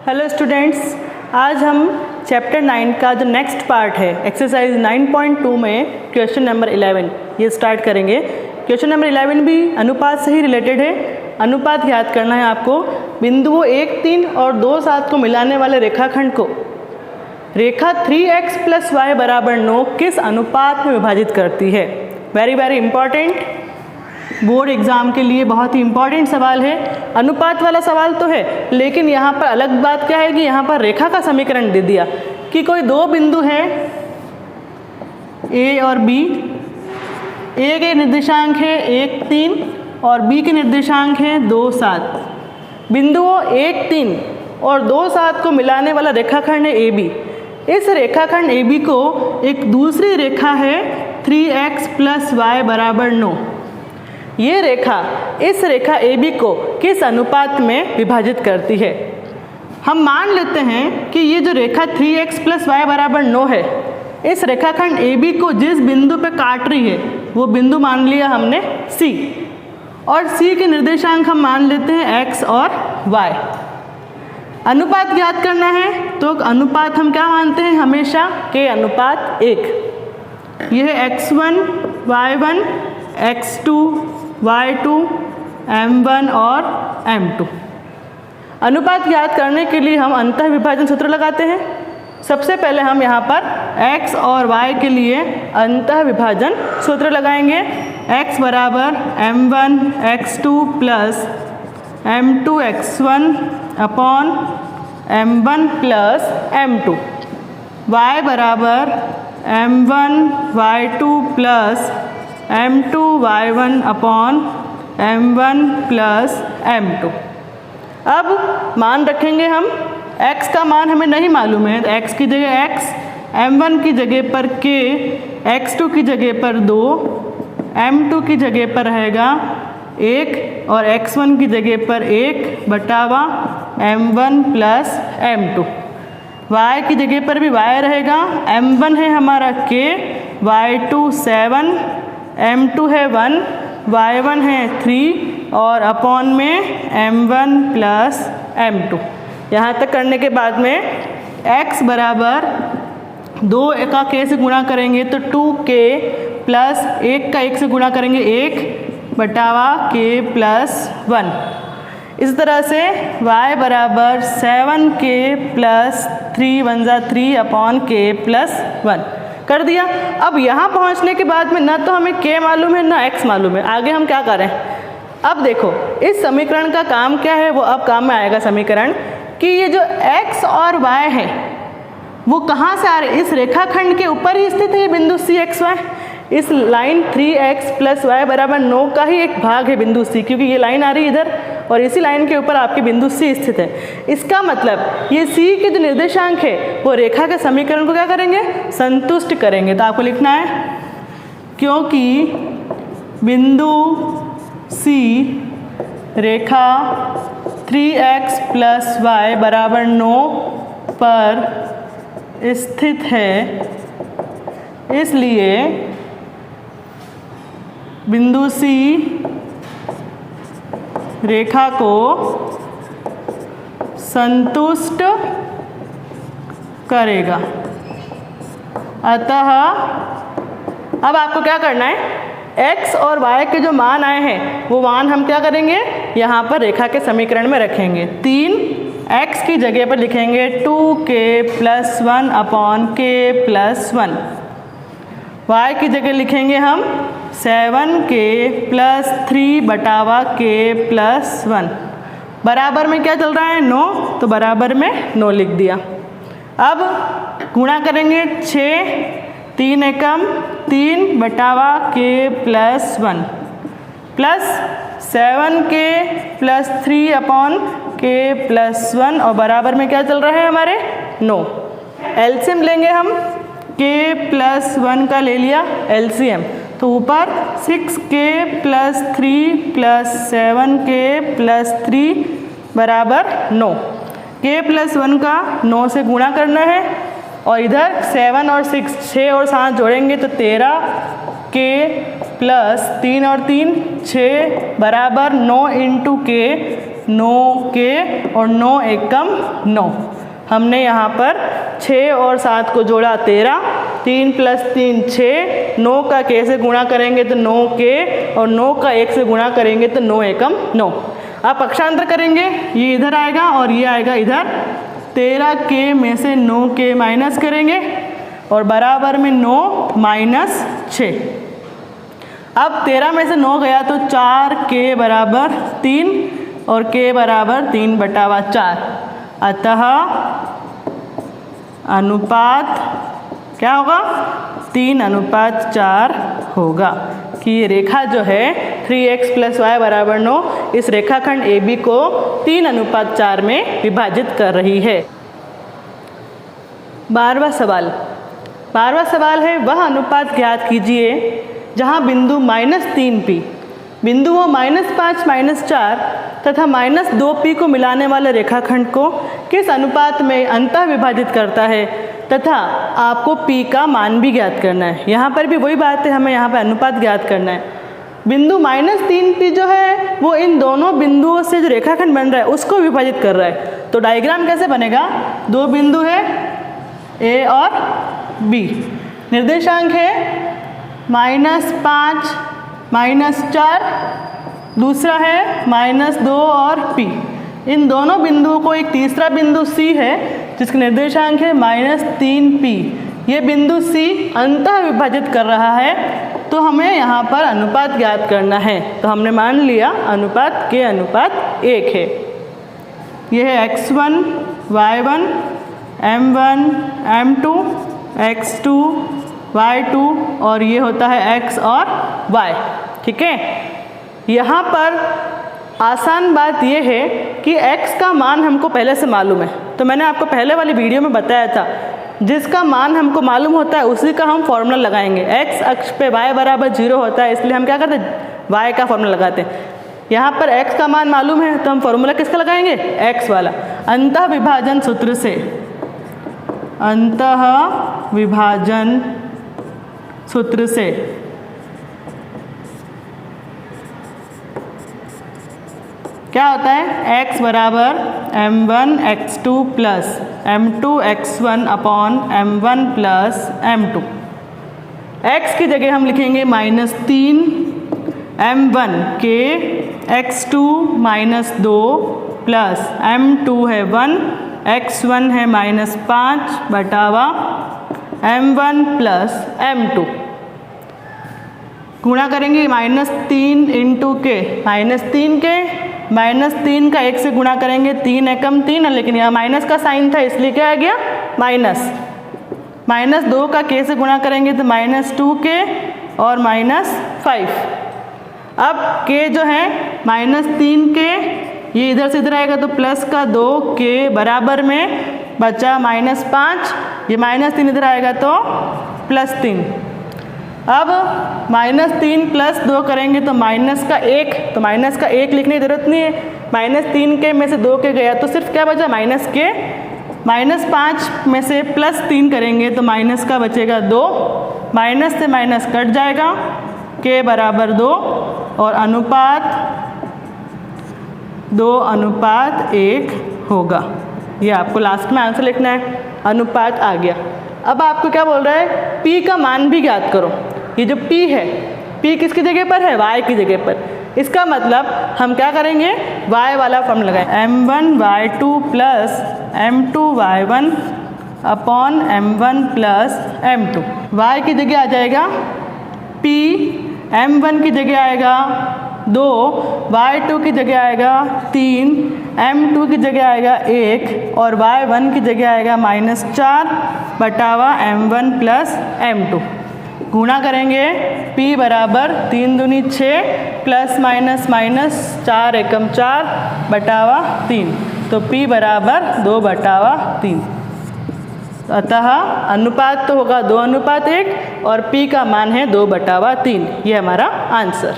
Hello students, आज हम chapter 9 का जो नेक्स्ट पार्ट है एक्सरसाइज 9.2 में क्वेश्चन नंबर 11 ये स्टार्ट करेंगे। क्वेश्चन नंबर 11 भी अनुपात से ही रिलेटेड है। अनुपात याद करना है आपको। बिंदुओं 1, 3 और 2, 7 को मिलाने वाले रेखाखंड को रेखा 3x + y = 9 किस अनुपात में विभाजित करती है। Very very important, board exam के लिए बहुत ही इंपॉर्टेंट सवाल है। अनुपात वाला सवाल तो है, लेकिन यहाँ पर अलग बात क्या है कि यहाँ पर रेखा का समीकरण दे दिया कि कोई दो बिंदु हैं ए और बी। ए के निर्देशांक है 1, 3 और बी के निर्देशांक है 2, 7। बिंदुओं 1, 3 और 2, 7 को मिलाने वाला रेखाखंड है ए बी। इस रेखाखंड ए बी को एक दूसरी रेखा है 3x + y = 9। ये रेखा इस रेखा ए बी को किस अनुपात में विभाजित करती है। हम मान लेते हैं कि ये जो रेखा 3x + y = 9 है, इस रेखाखंड ए बी को जिस बिंदु पे काट रही है वो बिंदु मान लिया हमने C, और C के निर्देशांक हम मान लेते हैं x और y। अनुपात ज्ञात करना है तो अनुपात हम क्या मानते हैं हमेशा k अनुपात 1। यह है x1 y1 x2 y2 m1 और m2। अनुपात ज्ञात करने के लिए हम अंतः विभाजन सूत्र लगाते हैं। सबसे पहले हम यहाँ पर x और y के लिए अंतः विभाजन सूत्र लगाएंगे। x बराबर m1 x2 plus m2 x1 upon m1 plus m2। y बराबर m1 y2 plus m2 y1 upon m1 plus m2। अब मान रखेंगे हम, x का मान हमें नहीं मालूम है, x की जगह x, m1 की जगह पर k, x2 की जगह पर 2, m2 की जगह पर रहेगा 1 और x1 की जगह पर 1 बटावा m1 प्लस m2। y की जगह पर भी y रहेगा, m1 है हमारा k, y2 7, m2 है 1, y1 है 3 और अपॉन में m1 प्लस m2। यहाँ तक करने के बाद में x बराबर 2 का k से गुणा करेंगे तो 2k प्लस 1 का 1 से गुणा करेंगे 1 बटावा k प्लस 1। इस तरह से y बराबर 7k प्लस 3 1 जा 3 अपॉन k प्लस 1 कर दिया। अब यहाँ पहुँचने के बाद में ना तो हमें k मालूम है ना x मालूम है, आगे हम क्या करें। अब देखो इस समीकरण का काम क्या है, वो अब काम में आएगा समीकरण कि ये जो x और y है वो कहाँ से आ रहे, इस रेखाखंड के ऊपर ही स्थित है ये बिंदु C x y। इस लाइन 3x + y = 9 का ही एक भाग है बिंदु C, क्योंकि ये लाइन आ रही है इधर और इसी लाइन के ऊपर आपके बिंदु C स्थित है। इसका मतलब ये C के जो निर्देशांक है वो रेखा के समीकरण को क्या करेंगे, संतुष्ट करेंगे। तो आपको लिखना है क्योंकि बिंदु C रेखा 3x + y = 9 पर स्थित है, इसलिए बिंदु C रेखा को संतुष्ट करेगा। अतः अब आपको क्या करना है, x और y के जो मान आए हैं वो मान हम क्या करेंगे, यहाँ पर रेखा के समीकरण में रखेंगे। 3x की जगह पर लिखेंगे 2k + 1 अपॉन k + 1। y की जगह लिखेंगे हम 7k + 3 बटावा k + 1। बराबर में क्या चल रहा है 9, तो बराबर में 9 लिख दिया। अब गुणा करेंगे 6, 3 एकम 3 बटावा k + 1 plus 7k + 3 upon k + 1 और बराबर में क्या चल रहा है हमारे 9। एलसीएम लेंगे हम, k + 1 का ले लिया एलसीएम, तो ऊपर 6k + 3 + 7k + 3 बराबर 9। k + 1 का 9 से गुणा करना है और इधर 7 और 6 और 7 जोड़ेंगे तो 13k + 3 और 3 6 बराबर 9 × k 9 के और 9 एकम 9। हमने यहाँ पर 6 और 7 को जोड़ा 13, 3 + 3 6, 9 का k से गुणा करेंगे तो 9 के और 9 का 1 से गुणा करेंगे तो 9 एकम 9। आप पक्षांतर करेंगे, ये इधर आएगा और ये आएगा इधर। 13 के में से 9 के माइनस करेंगे और बराबर में 9 - 6। अब 13 में से 9 गया तो 4 के बराबर 3 और k बराबर 3/4। अतः अनुपात क्या होगा? 3:4 होगा कि ये रेखा जो है 3x + y = 9 इस रेखाखंड AB को 3:4 में विभाजित कर रही है। 12वां सवाल है वह अनुपात ज्ञात कीजिए जहाँ बिंदु -3p, बिंदुओं -5 - 4 तथा -2p को मिलाने वाले रेखाखंड को किस अनुपात में अंतः विभाजित करता है तथा आपको p का मान भी ज्ञात करना है। यहाँ पर भी वही बात है, हमें यहाँ पर अनुपात ज्ञात करना है। बिंदु -3p जो है वो इन दोनों बिंदुओं से जो रेखाखंड बन रहा है उसको विभाजित कर रहा है। तो डायग्राम कैसे बनेगा? दो बिंदु है A और B, निर्देशांक है -5 - 4, दूसरा है -2 और P। इन दोनों बिंदुओं को एक तीसरा बिंदु C है जिसका निर्देशांक है -3p। ये बिंदु C अंतः विभाजित कर रहा है तो हमें यहाँ पर अनुपात ज्ञात करना है। तो हमने मान लिया अनुपात k अनुपात 1 है। यह है x1 y1 m1 m2 x2 y2 और ये होता है x और y। ठीक है, यहाँ पर आसान बात यह है कि x का मान हमको पहले से मालूम है। तो मैंने आपको पहले वाली वीडियो में बताया था जिसका मान हमको मालूम होता है उसी का हम फॉर्मूला लगाएंगे। x अक्ष पे y = 0 होता है, इसलिए हम क्या करते हैं? y का फॉर्मूला लगाते हैं। यहाँ पर x का मान मालूम है तो हम फॉर्मूला किसका लगाएंगे? x वाला। अंतः विभाजन सूत्र से, अंतः विभाजन सूत्र से क्या होता है? x बराबर m1 x2 plus m2 x1 upon m1 plus m2। x की जगह हम लिखेंगे -3 m1 के x2 -2 प्लस m2 है 1 x1 है -5 बटावा m1 प्लस m2। गुणा करेंगे -3 × के -3 के -3 का 1 से गुणा करेंगे 3 एकम 3, लेकिन यहाँ माइनस का साइन था इसलिए क्या आ गया? -2 का k से गुणा करेंगे तो -2k और -5। अब k जो है -3k ये इधर से इधर आएगा तो प्लस का 2k बराबर में बचा -5, ये -3 इधर आएगा तो +3। अब -3 + 2 करेंगे तो -1, तो -1 लिखने की जरूरत नहीं है। -3k में से 2k गया तो सिर्फ क्या बचा? -k। -5 में से +3 करेंगे तो माइनस का बचेगा 2, माइनस से माइनस कट जाएगा, k बराबर 2 और अनुपात 2:1 होगा। ये आपको लास्ट में आंसर लिखना है। अनुपात आ गया। अब आपको क्या बोल रहा है? p का मान भी ज्ञात करो। ये जो p है, p किसकी जगह पर है? y की जगह पर। इसका मतलब हम क्या करेंगे? y वाला फॉर्मूला लगाएं। m1 y2 plus m2 y1 upon m1 plus m2। y की जगह आ जाएगा p, m1 की जगह आएगा 2, y2 की जगह आएगा 3, m2 की जगह आएगा 1 और y1 की जगह आएगा -4 बटावा m1 प्लस m2। गुणा करेंगे p बराबर 3 दूनी 6 प्लस माइनस माइनस 4 एकम 4 बटावा 3, तो p बराबर 2/3। अतः अनुपात तो होगा 2:1 और p का मान है 2/3। ये हमारा आंसर।